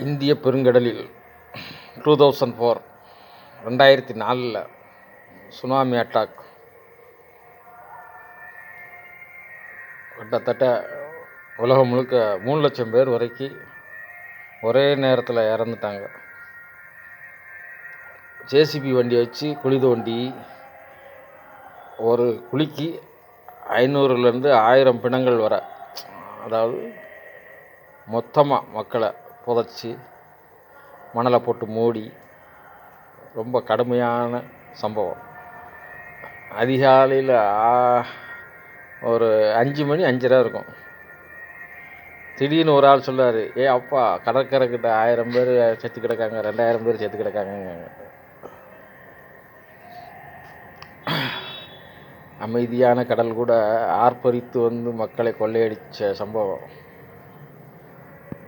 இந்திய பெருங்கடலில் 2004 2004 tsunami attack. கிட்டத்தட்ட உலகம் முழுக்க 3 லட்சம் பேர் வரைக்கும் ஒரே நேரத்தில் இறந்துட்டாங்க. ஜேசிபி வண்டி வச்சு குழி தோண்டி ஒரு குழிக்கு 500லேருந்து 1000 பிணங்கள் வர, அதாவது மொத்தமாக மக்களை புதைச்சி மணலை போட்டு மூடி, ரொம்ப கடுமையான சம்பவம். அதிகாலையில் ஒரு 5 மணி 5:30 இருக்கும். திடீர்னு ஒரு ஆள் சொல்லார், அப்பா கடற்கரை கிட்ட 1000 பேர் செத்து கிடக்காங்க, 2000 பேர் செத்து கிடக்காங்க. அமைதியான கடல் கூட ஆர்ப்பரித்து வந்து மக்களை கொள்ளையடித்த சம்பவம்.